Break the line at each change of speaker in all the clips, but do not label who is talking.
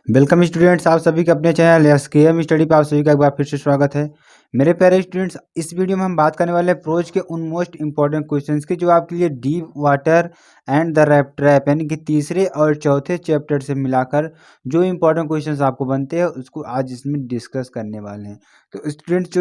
Welcome students, आप सभी का अपने चैनल एसकेएम स्टडी पे आप सभी का एक बार फिर से स्वागत है। मेरे प्यारे स्टूडेंट्स, इस वीडियो में हम बात करने वाले हैं प्रोज के उन मोस्ट इंपॉर्टेंट क्वेश्चंस की जो आपके लिए deep water and the rap trap यानी कि तीसरे और चौथे चैप्टर से मिलाकर जो इंपॉर्टेंट क्वेश्चंस आपको बनते हैं उसको आज इसमें डिस्कस करने वाले हैं। तो जो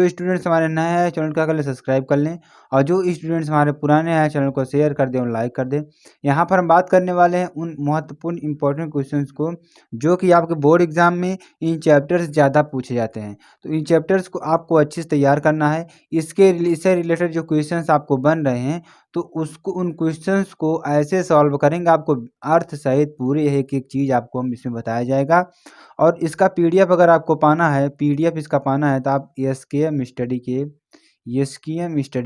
स्टूडेंट्स हमारे नए हैं चैनल को कर लें, सब्सक्राइब कर लें, और जो स्टूडेंट्स हमारे पुराने हैं चैनल को शेयर कर दें और लाइक कर दें। यहाँ पर हम बात करने वाले हैं उन महत्वपूर्ण इंपॉर्टेंट क्वेश्चंस को जो कि आपके बोर्ड एग्जाम में इन चैप्टर्स ज़्यादा पूछे जाते हैं। तो इन चैप्टर्स को आपको अच्छे से तैयार करना है। इससे रिलेटेड जो क्वेश्चंस आपको बन रहे हैं तो उसको उन क्वेश्चंस को ऐसे सॉल्व करेंगे, आपको अर्थ सहित पूरे एक एक चीज़ आपको हम इसमें बताया जाएगा। और इसका पीडीएफ अगर आपको पाना है, पीडीएफ इसका पाना है तो आप एसकेएम स्टडी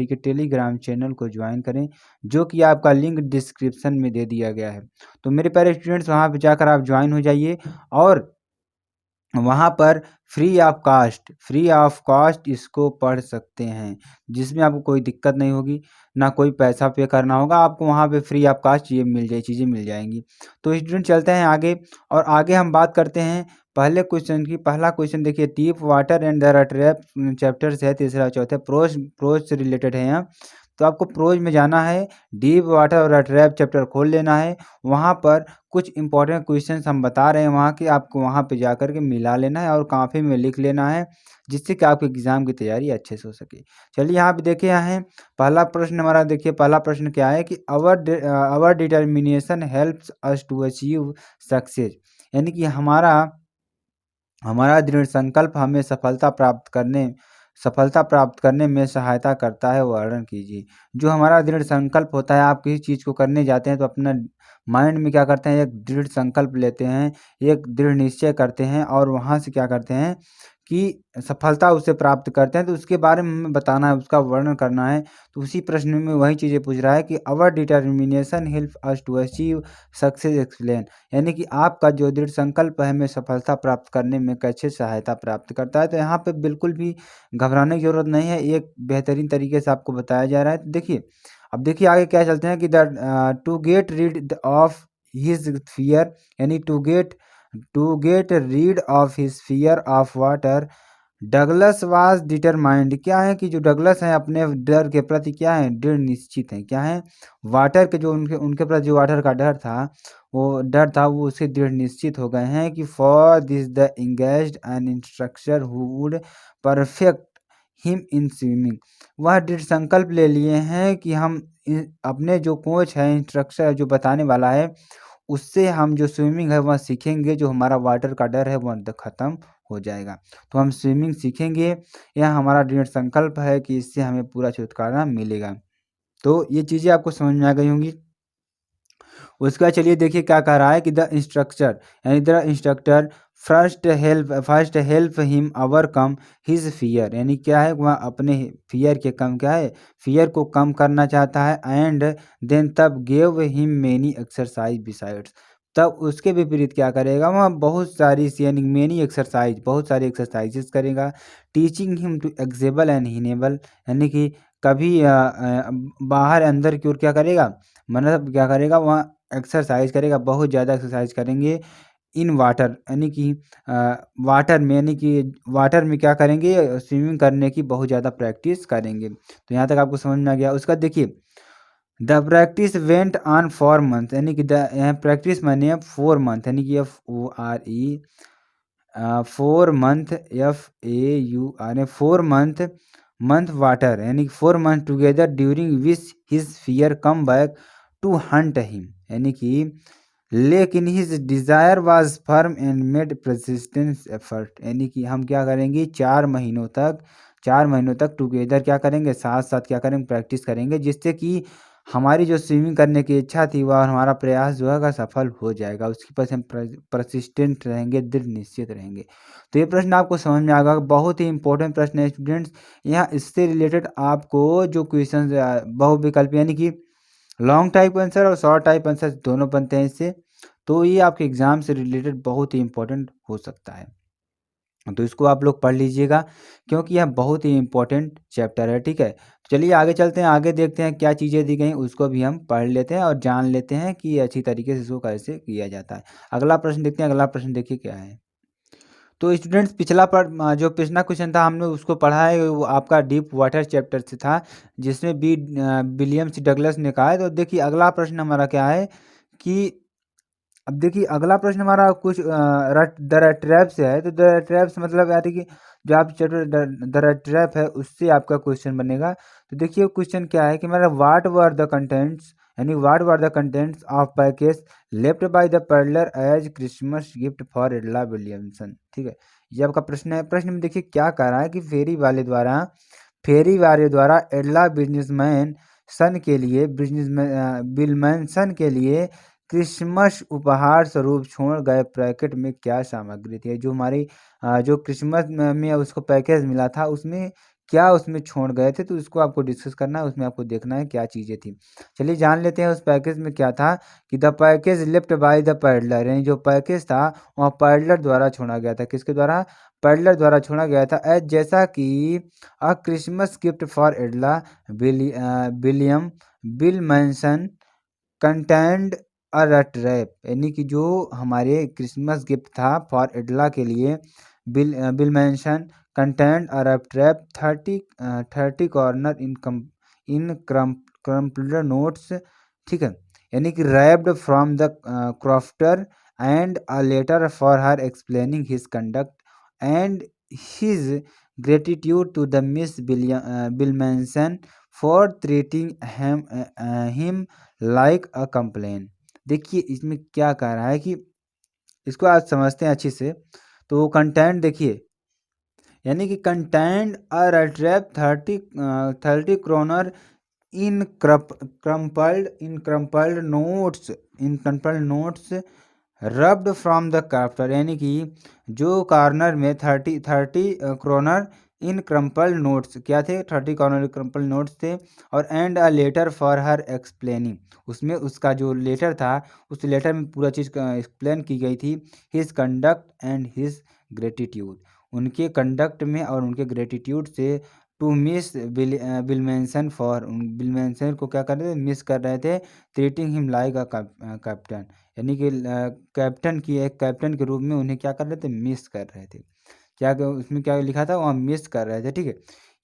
के टेलीग्राम चैनल को ज्वाइन करें, जो कि आपका लिंक डिस्क्रिप्शन में दे दिया गया है। तो मेरे प्यारे स्टूडेंट्स, वहाँ पे जाकर आप ज्वाइन हो जाइए और वहाँ पर फ्री ऑफ कास्ट इसको पढ़ सकते हैं, जिसमें आपको कोई दिक्कत नहीं होगी, ना कोई पैसा पे करना होगा। आपको वहाँ पे फ्री ऑफ कास्ट ये चीज़ें मिल जाएंगी। तो स्टूडेंट चलते हैं आगे, और आगे हम बात करते हैं पहले क्वेश्चन की। पहला क्वेश्चन देखिए, deep water and the trap chapter से है, तीसरा चौथा प्रोज से रिलेटेड है यहाँ। तो आपको प्रोज में जाना है, डीप वाटर और ट्रैप चैप्टर खोल लेना है। वहाँ पर कुछ इंपॉर्टेंट क्वेश्चंस हम बता रहे हैं वहाँ के, आपको वहाँ पे जा कर के मिला लेना है और कॉपी में लिख लेना है, जिससे कि आपके एग्ज़ाम की तैयारी अच्छे से हो सके। चलिए यहाँ पे देखिए, यहाँ है पहला प्रश्न हमारा। देखिए पहला प्रश्न क्या है कि our determination helps us to achieve success, यानी कि हमारा दृढ़ संकल्प हमें सफलता प्राप्त करने में सहायता करता है, वर्णन कीजिए। जो हमारा दृढ़ संकल्प होता है, आप किसी चीज़ को करने जाते हैं तो अपना माइंड में क्या करते हैं, एक दृढ़ संकल्प लेते हैं, एक दृढ़ निश्चय करते हैं और वहाँ से क्या करते हैं कि सफलता उसे प्राप्त करते हैं। तो उसके बारे में हमें बताना है, उसका वर्णन करना है। तो उसी प्रश्न में वही चीज़ें पूछ रहा है कि our determination help us to achieve success explain, यानी कि आपका जो दृढ़ संकल्प है हमें सफलता प्राप्त करने में कैसे सहायता प्राप्त करता है। तो यहाँ पे बिल्कुल भी घबराने की ज़रूरत नहीं है, एक बेहतरीन तरीके से आपको बताया जा रहा है। तो देखिए, अब देखिए आगे क्या चलते हैं कि to get rid of his fear, यानी to get rid of his fear of water Douglas was determined. क्या है कि जो डगलस हैं अपने डर के प्रति क्या है, दृढ़ निश्चित हैं। क्या है, वाटर के जो उनके उनके प्रति जो वाटर का डर था वो उससे दृढ़ निश्चित हो गए हैं कि for this the engaged N instructor who would perfect him in swimming. वह दृढ़ संकल्प ले लिए हैं कि हम अपने जो कोच है, इंस्ट्रक्टर है, जो बताने वाला है, उससे हम जो स्विमिंग है वह सीखेंगे, जो हमारा वाटर का डर है वह ख़त्म हो जाएगा। तो हम स्विमिंग सीखेंगे, यह हमारा दृढ़ संकल्प है कि इससे हमें पूरा छुटकारा मिलेगा। तो ये चीज़ें आपको समझ में आ गई होंगी। उसके बाद चलिए देखिए क्या कह रहा है कि the instructor first help him overcome his fear, यानी क्या है, वह अपने फियर को कम करना चाहता है। एंड देन तब gave him many exercise besides, तब उसके विपरीत क्या करेगा, वह बहुत सारी एक्सरसाइजेस करेगा। Teaching him to exhale and inhale, यानी कि कभी बाहर अंदर की ओर क्या करेगा, मतलब क्या करेगा, वह एक्सरसाइज करेगा, बहुत ज़्यादा एक्सरसाइज करेंगे। इन वाटर, यानी कि वाटर में क्या करेंगे, स्विमिंग करने की बहुत ज़्यादा प्रैक्टिस करेंगे। तो यहाँ तक आपको समझ में आ गया। उसका देखिए, the practice went on 4 month, यानी कि यहाँ प्रैक्टिस माने 4 मंथ, यानी कि FORE 4 month FAUR 4 month water, यानी 4 month together during which his fear come back to hunt him, यानी कि लेकिन his desire was firm and made persistence effort, यानी कि हम क्या करेंगे, 4 महीनों तक टुगेदर क्या करेंगे, साथ साथ क्या करेंगे, प्रैक्टिस करेंगे, जिससे कि हमारी जो स्विमिंग करने की इच्छा थी वह हमारा प्रयास जो है सफल हो जाएगा। उसके पास हम परसिस्टेंट रहेंगे, दृढ़ निश्चित रहेंगे। तो ये प्रश्न आपको समझ में आ गया, बहुत ही इंपॉर्टेंट प्रश्न है स्टूडेंट्स। यहाँ इससे रिलेटेड आपको जो क्वेश्चन बहुविकल्प, यानी कि लॉन्ग टाइप आंसर और शॉर्ट टाइप आंसर दोनों बनते हैं इससे। तो ये आपके एग्जाम से रिलेटेड बहुत ही इंपॉर्टेंट हो सकता है। तो इसको आप लोग पढ़ लीजिएगा, क्योंकि यह बहुत ही इंपॉर्टेंट चैप्टर है। ठीक है, तो चलिए आगे चलते हैं, आगे देखते हैं क्या चीज़ें दी गई, उसको भी हम पढ़ लेते हैं और जान लेते हैं कि अच्छी तरीके से इसको कैसे किया जाता है। अगला प्रश्न देखते हैं। अगला प्रश्न देखिए क्या है। तो स्टूडेंट्स जो पिछला क्वेश्चन था हमने उसको पढ़ा है, वो आपका डीप वाटर चैप्टर से था, जिसमें विलियम सी डगलस ने कहा है। तो देखिए अगला प्रश्न हमारा क्या है कि अब देखिए अगला प्रश्न हमारा कुछ द रेट ट्रैप से है। तो द रेट ट्रैप से मतलब याद है कि जो आप चैप्टर द रेट ट्रैप है उससे आपका क्वेश्चन बनेगा। तो देखिए क्वेश्चन क्या है कि मेरा व्हाट वर द कंटेंट्स, यानी what were the contents of package left by the parlour as Christmas gift for Edla Williamson. ठीक है, ये आपका प्रश्न है। प्रश्न में देखिए क्या कह रहा है कि फेरी वाले द्वारा एडला बिजनेसमैन सन के लिए बिलमैन सन के लिए क्रिसमस उपहार स्वरूप छोड़ गए पैकेट में क्या सामग्री थी। जो हमारी जो क्रिसमस में उसको पैकेज मिला था उसमें क्या उसमें छोड़ गए थे, तो उसको आपको डिस्कस करना है, उसमें आपको देखना है क्या चीज़ें थी। चलिए जान लेते हैं उस पैकेज में क्या था कि the package left by the peddler, यानी जो पैकेज था वहाँ पैडलर द्वारा छोड़ा गया था। किसके द्वारा? पैडलर द्वारा छोड़ा गया था। एज जैसा कि a Christmas gift for Edla William Willmansson contained a trap, यानी कि जो हमारे क्रिसमस गिफ्ट था फॉर एडला के लिए Willmansson content a trap 30 kronor in crumpled notes. ठीक है, यानी कि wrapped from the crofter and a letter for her explaining his conduct and his gratitude to the miss Willmansson for treating him like a complain. देखिए इसमें क्या कह रहा है कि इसको आज समझते हैं अच्छे से। तो कंटेंट देखिए, यानी कि content are trap 30 kronor in crumpled notes rubbed from the crafter, यानी कि जो कॉर्नर में 30 क्रोनर इन क्रम्पल नोट्स क्या थे, 30 कॉर्नर क्रम्पल नोट्स थे। और and a letter for her explaining, उसमें उसका जो लेटर था उस लेटर में पूरा चीज़ एक्सप्लेन की गई थी। His conduct and his gratitude, उनके कंडक्ट में और उनके ग्रेटिट्यूड से टू मिस बिलमेंसन फॉर, बिलमेंसन को क्या कर रहे थे, मिस कर रहे थे। Treating him like a captain, यानी कि कैप्टन के रूप में उन्हें क्या कर रहे थे, मिस कर रहे थे। उसमें क्या लिखा था, वहाँ मिस कर रहे थे। ठीक है,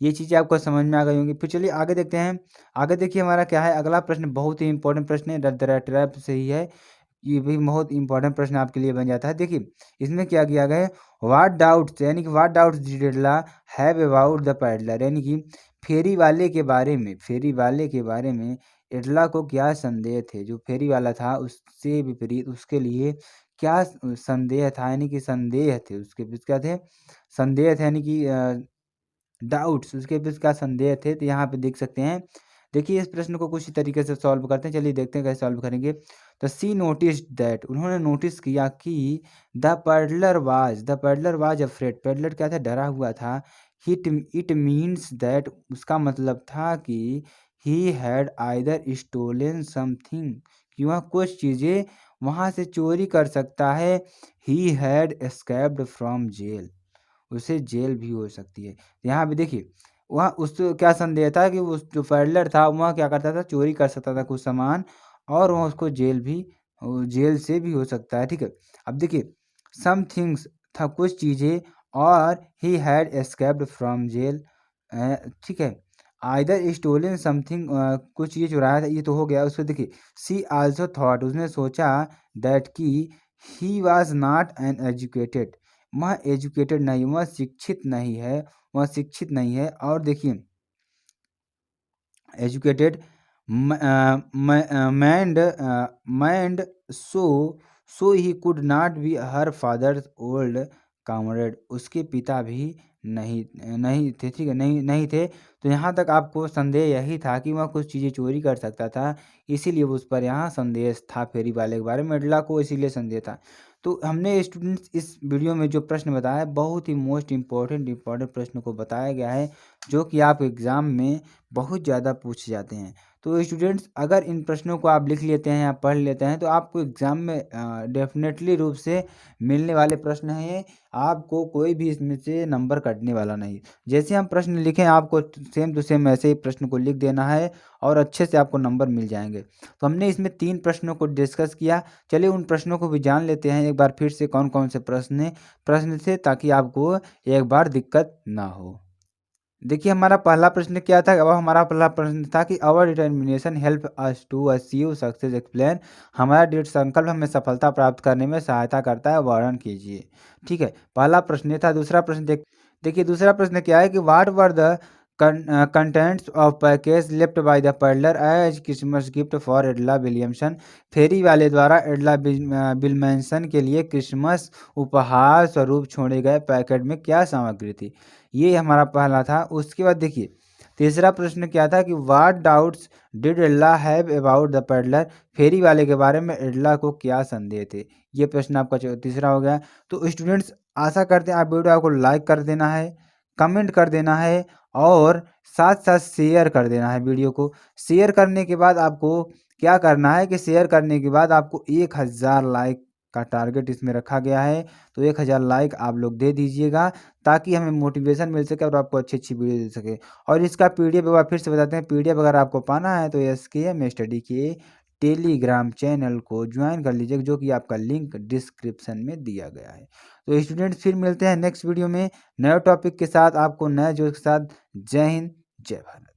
ये चीज़ें आपको समझ में आ गई होंगी। फिर चलिए आगे देखते हैं। आगे देखिए हमारा क्या है, अगला प्रश्न बहुत ही इंपॉर्टेंट प्रश्न है, द ट्रैप से ही है। ये भी बहुत इंपॉर्टेंट प्रश्न आपके लिए बन जाता है। देखिए इसमें क्या किया गया है, व्हाट डाउट्स, यानी कि what doubts did Edla have about the peddler, यानी कि फेरी वाले के बारे में एडला को क्या संदेह थे। जो फेरी वाला था उससे विपरीत उसके लिए क्या संदेह था, यानी कि संदेह थे उसके बीच क्या थे, संदेह थे, यानी कि डाउट्स उसके बीच क्या संदेह थे। तो यहाँ पे देख सकते हैं। देखिए इस प्रश्न को कुछ तरीके से सॉल्व करते हैं, चलिए देखते हैं कैसे सॉल्व करेंगे। तो सी नोटिस दैट, उन्होंने नोटिस किया कि the peddler was afraid, peddler क्या था, डरा हुआ था। इट मीन्स दैट, उसका मतलब था कि he had either stolen something, कि वह कुछ चीज़ें वहाँ से चोरी कर सकता है। He had escaped from jail, उसे जेल भी हो सकती है। यहाँ पे देखिए वहाँ उसको क्या संदेह था कि उस जो पैडलर था वह क्या करता था, चोरी कर सकता था कुछ सामान, और वह उसको जेल से भी हो सकता है। ठीक है, अब देखिए सम थिंग्स था कुछ चीज़ें, और he had escaped from jail. ठीक है, आइदर स्टोलन समथिंग, कुछ चीज़ चुराया था, ये तो हो गया। उसको देखिए सी आल्सो थॉट, उसने सोचा दैट कि he was not an educated, वह एजुकेटेड नहीं, वह शिक्षित नहीं है, वह शिक्षित नहीं है। और देखिए educated man so he could not be her father's old comrade, उसके पिता भी नहीं नहीं थे। ठीक है, नहीं थे। तो यहाँ तक आपको संदेह यही था कि वह कुछ चीज़ें चोरी कर सकता था, इसीलिए उस पर यहाँ संदेह था फेरी वाले के बारे में, एडला को इसीलिए संदेह था। तो हमने स्टूडेंट्स इस वीडियो में जो प्रश्न बताया बहुत ही मोस्ट इम्पॉर्टेंट प्रश्न को बताया गया है, जो कि आप एग्ज़ाम में बहुत ज़्यादा पूछे जाते हैं। तो तो स्टूडेंट्स अगर इन प्रश्नों को आप लिख लेते हैं या पढ़ लेते हैं तो आपको एग्ज़ाम में डेफिनेटली रूप से मिलने वाले प्रश्न हैं। आपको कोई भी इसमें से नंबर कटने वाला नहीं। जैसे हम प्रश्न लिखें आपको सेम टू सेम ऐसे ही प्रश्न को लिख देना है और अच्छे से आपको नंबर मिल जाएँगे। तो हमने इसमें 3 प्रश्नों को डिस्कस किया। चलिए उन प्रश्नों को भी जान लेते हैं एक बार फिर से कौन-कौन से प्रश्न थे ताकि आपको एक बार दिक्कत ना हो। देखिए हमारा पहला प्रश्न क्या था? अब हमारा पहला प्रश्न था कि our determination help us to achieve success explain. हमारा दृढ़ संकल्प हमें सफलता प्राप्त करने में सहायता करता है, वर्णन कीजिए। ठीक है, पहला प्रश्न ये था। दूसरा प्रश्न देखिए दूसरा प्रश्न क्या है कि what were the contents of package left by the peddler as Christmas gift for Edla Williamson. फेरी वाले द्वारा एडला विल्यमसन के लिए क्रिसमस उपहार स्वरूप छोड़े गए पैकेट में क्या सामग्री थी? ये हमारा पहला था। उसके बाद देखिए तीसरा प्रश्न क्या था कि what doubts did Edla have about the peddler. फेरी वाले के बारे में एडला को क्या संदेह थे? ये प्रश्न आपका तीसरा हो गया। तो स्टूडेंट्स आशा करते हैं आप वीडियो को लाइक कर देना है, कमेंट कर देना है और साथ साथ शेयर कर देना है वीडियो को। शेयर करने के बाद आपको क्या करना है कि शेयर करने के बाद आपको 1000 लाइक का टारगेट इसमें रखा गया है। तो 1000 लाइक आप लोग दे दीजिएगा ताकि हमें मोटिवेशन मिल सके और आपको अच्छी वीडियो दे सके। और इसका पीडीएफ एक बार फिर से बताते हैं, पीडीएफ अगर आपको पाना है तो एसकेएम स्टडी के टेलीग्राम चैनल को ज्वाइन कर लीजिए जो कि आपका लिंक डिस्क्रिप्शन में दिया गया है। तो स्टूडेंट्स फिर मिलते हैं नेक्स्ट वीडियो में नए टॉपिक के साथ, आपको नए जोश के साथ। जय हिंद, जय भारत।